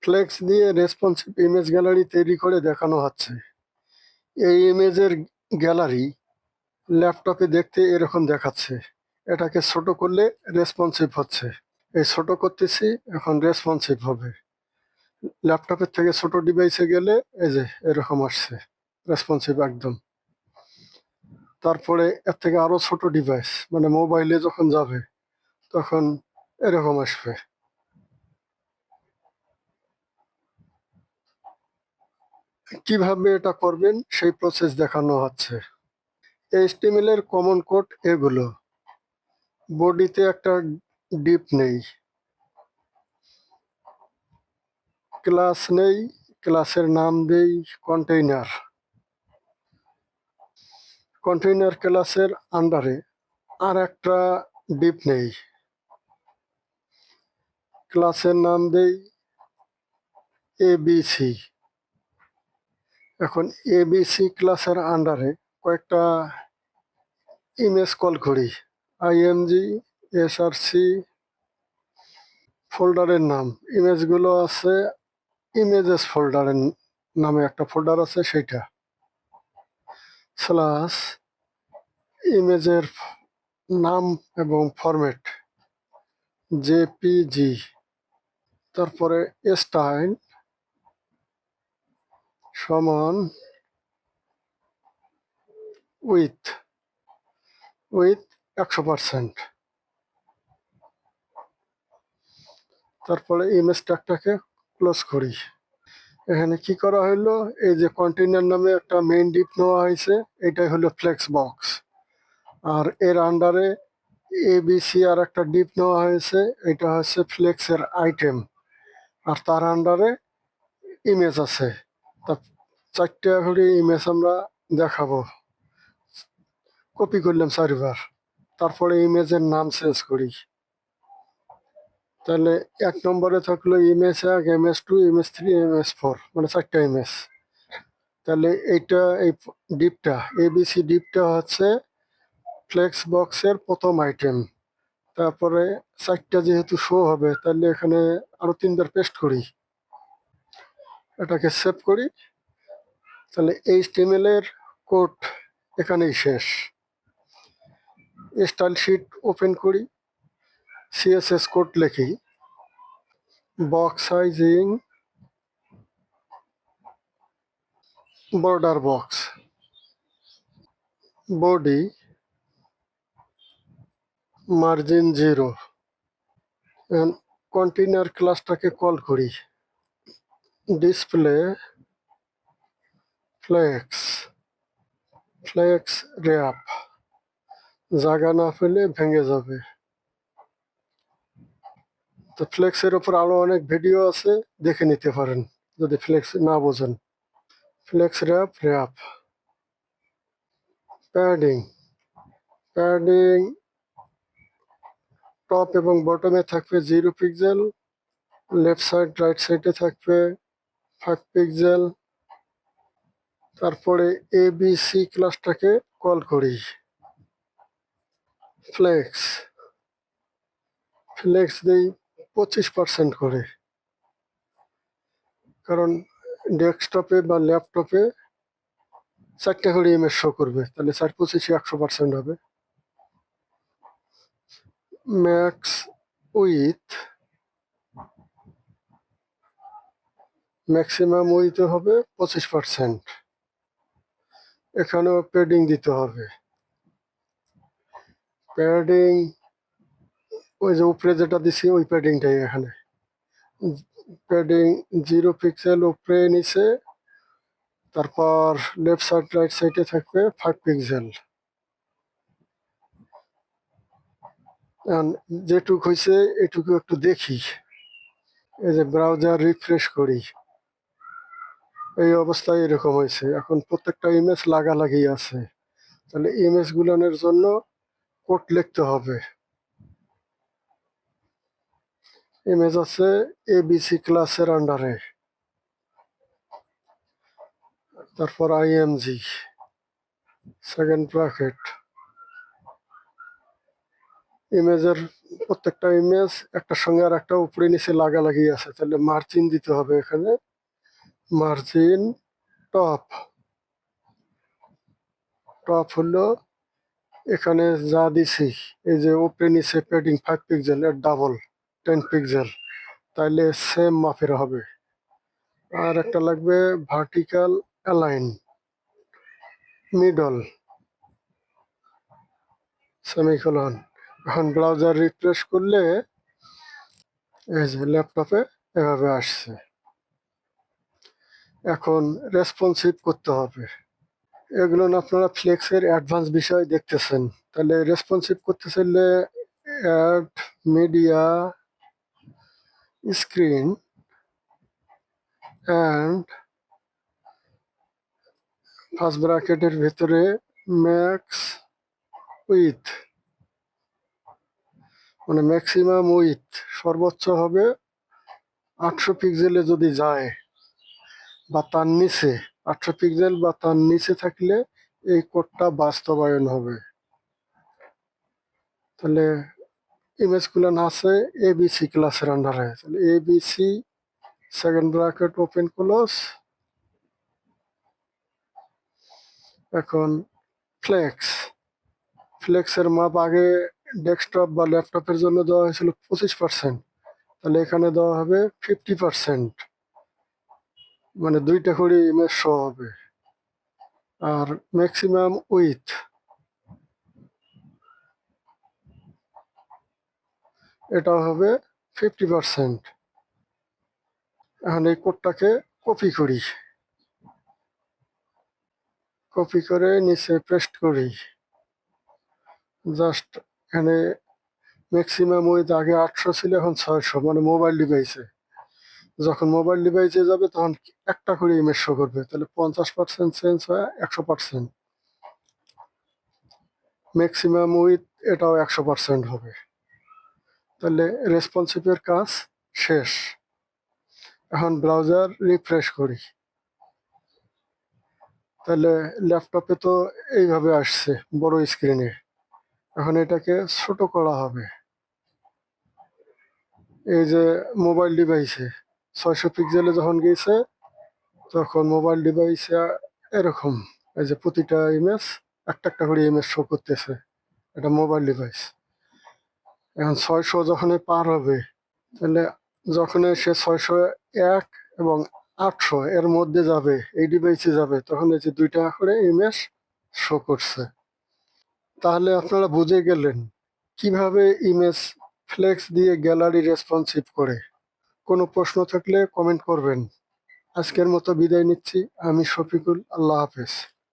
Flakes দিয়ে responsive image gallery তৈরি করে দেখানো হচ্ছে। এই ইমেজের গ্যালারি ল্যাপটপে দেখতে এরকম দেখাচ্ছে। এটাকে ছোট করলে রেসপন্সিভ হচ্ছে। এই ছোট করতেছি, এখন রেসপন্সিভ হবে। ল্যাপটপের থেকে ছোট ডিভাইসে গেলে এই যে এরকম আসছে, রেসপন্সিভ একদম। তারপরে এর থেকে আরো ছোট ডিভাইস মানে মোবাইলে যখন যাবে তখন এরকম আসবে। কিভাবে এটা করবেন সেই প্রসেস দেখানো হচ্ছে। HTML এর কমন কোড এগুলো। বডিতে একটা ডিপ নেই, ক্লাস নেই, ক্লাসের নাম দেই কন্টেইনার। কন্টেইনার ক্লাসের আন্ডারে আর একটা ডিপ নেই, ক্লাসের নাম দেই ABC। এখন ABC ক্লাসের আন্ডারে কয়েকটা ইমেজ কল করি, img src। ফোল্ডারের নাম ইমেজগুলো আছে, ইমেজেস ফোল্ডারের নামে একটা ফোল্ডার আছে সেইটা, স্ল্যাশ ইমেজের নাম এবং ফরম্যাট জেপিজি। তারপরে স্টাইল সমান উইথ 100%। তারপরে ইমেজ ট্যাগটাকে ক্লোজ করি। এখানে কি করা হলো, এই যে কন্টেইনার নামে একটা মেইন ডিপ নেওয়া হয়েছে, এটাই হলো ফ্লেক্স বক্স। আর এর আন্ডারে ABC আর একটা ডিপ নেওয়া হয়েছে, এটা হচ্ছে ফ্লেক্সের আইটেম। আর তার আন্ডারে ইমেজ আছে। তা 4টা করে ইমেজ আমরা দেখাবো। কপি করলাম 4বার। তারপরে ইমেজের নাম চেঞ্জ করি। তাহলে 1 নম্বরে থাকলো ইমেজ 1, ইমেজ 2, ইমেজ 3, ইমেজ 4, মানে 4টা ইমেজ। তাহলে এইটা এই ডিপটা ABC ডিপটা হচ্ছে ফ্লেক্স বক্সের প্রথম আইটেম। তারপরে 4টা যেহেতু শো হবে তাহলে এখানে আরো 3বার পেস্ট করি, এটাকে সেভ করি। তাহলে HTML এর কোড এখানেই শেষ। স্টাইল শিট ওপেন করি, CSS কোড লিখি, box sizing border box, body margin 0। Container ক্লাসটাকে কল করি, ডিসপ্লে ফ্লেক্স, ফ্লেক্স র্যাপ। জায়গা না পেলে ভেঙে যাবে। তো ফ্লেক্সের ওপর আরো অনেক ভিডিও আছে, দেখে নিতে পারেন যদি ফ্লেক্স না বোঝেন। Flex wrap wrap. Padding, padding top এবং বটমে থাকবে 0 পিক্সেল, লেফট সাইড রাইট সাইডে থাকবে 5 পিক্সেল। তারপরে ABC ক্লাসটাকে কল করি, ফ্লেক্স, ফ্লেক্স দেই 25% করে, কারণ ডেস্কটপে বা ল্যাপটপে 4টা করে ইমেজ শো করবে, তাহলে 4×25 100% হবে। ম্যাক্স উইথ, ম্যাক্সিমাম উইথ হবে 25%। এখানেও প্যাডিং দিতে হবে। প্যাডিং ওই যে উপরে যেটা দিছি ওই প্যাডিংটাই এখানে। প্যাডিং 0 পিক্সেল উপরে নিচে, তারপর লেফট সাইড রাইট সাইডে থাকবে 5 পিক্সেল। যেটুক হয়েছে এটুকু একটু দেখি। এই যে ব্রাউজার রিফ্রেশ করি, এই অবস্থায় এরকম হয়েছে। এখন প্রত্যেকটা ইমেজ লাগালাগি আছে, তাহলে ইমেজ গুলানোর জন্য কোড লিখতে হবে। ইমেজ আছে ABC ক্লাসের আন্ডারে, তারপর IMG, সেকেন্ড ব্র্যাকেট, ইমেজের প্রত্যেকটা ইমেজ একটার সঙ্গে আর একটা উপরে নিচে লাগালাগি আছে, তাহলে মার্জিন দিতে হবে এখানে। মার্জিন টপ, টপ হলো এখানে যা দিছি, এই যে উপরে নিচে প্যাডিং 5 পিক্সেল এর ডাবল 10 পিক্সেল, তাইলে সেম মাপের হবে। আর একটা লাগবে ভার্টিক্যাল অ্যালাইন, মিডল, সেমিকোলন। এখন ব্রাউজার রিফ্রেশ করলে এই যে ল্যাপটপে এভাবে আসছে। এখন রেসপন্সিভ করতে হবে। এগুলো না আপনারা ফ্লেক্সের অ্যাডভান্স বিষয় দেখতেছেন, তাহলে রেসপন্সিভ করতে চাইলে add media screen and first ব্র্যাকেটের ভেতরে ম্যাক্স উইথ, মানে ম্যাক্সিমাম উইথ সর্বোচ্চ হবে 800 পিক্সেলে যদি যায় বা তার নিচে, 800 পিক্সেল বা তার নিচে থাকলে এই কোডটা বাস্তবায়ন হবে। তাহলে ইমেজগুলো আছে এবিসি ক্লাসের আন্ডারে, তাহলে ABC second bracket open close. এখন ফ্লেক্স, ফ্লেক্সের মাপ আগে ডেস্কটপ বা ল্যাপটপের জন্য দেওয়া হয়েছিল 25%, তাহলে এখানে দেওয়া হবে 50%, মানে 2টা করে ইমেজ শো হবে। আর ম্যাক্সিমাম উইথ, এটা হবে 50%। এখন এই কোডটাকে কপি করি, কপি করে নিচে পেস্ট করি। জাস্ট এখানে ম্যাক্সিমাম উইথ আগে 800 ছিল, এখন 600, মানে মোবাইল ডিভাইসে। যখন মোবাইল ডিভাইসে যাবে তখন একটা করে ইমেজ শো করবে, তাহলে 50% চেঞ্জ হয় 100%। ম্যাক্সিমাম উইথ এটাও 100% হবে। তাহলে রেসপন্সিভের কাজ শেষ। এখন ব্রাউজার রিফ্রেশ করি, তাহলে ল্যাপটপে তো এইভাবে আসছে বড় স্ক্রিনে। এখন এটাকে ছোট করা হবে। এই যে মোবাইল ডিভাইসে 600 পিক্সেলে যখন গিয়েছে তখন মোবাইল ডিভাইসে এরকম, এই যে প্রতিটা ইমেজ একটা একটা করে ইমেজ শো করতেছে, এটা মোবাইল ডিভাইস। এখন 600 যখন পার হবে, তাহলে যখন সে 601 এবং 800 এর মধ্যে যাবে, এই ডিভাইসে যাবে, তখন এই যে 2টা করে ইমেজ শো করছে। তাহলে আপনারা বুঝে গেলেন কিভাবে ইমেজ ফ্লেক্স দিয়ে গ্যালারি রেসপন্সিভ করে। কোনো প্রশ্ন থাকলে কমেন্ট করবেন। আজকের মতো বিদায় নিচ্ছি। আমি শফিকুল, আল্লাহ হাফেজ।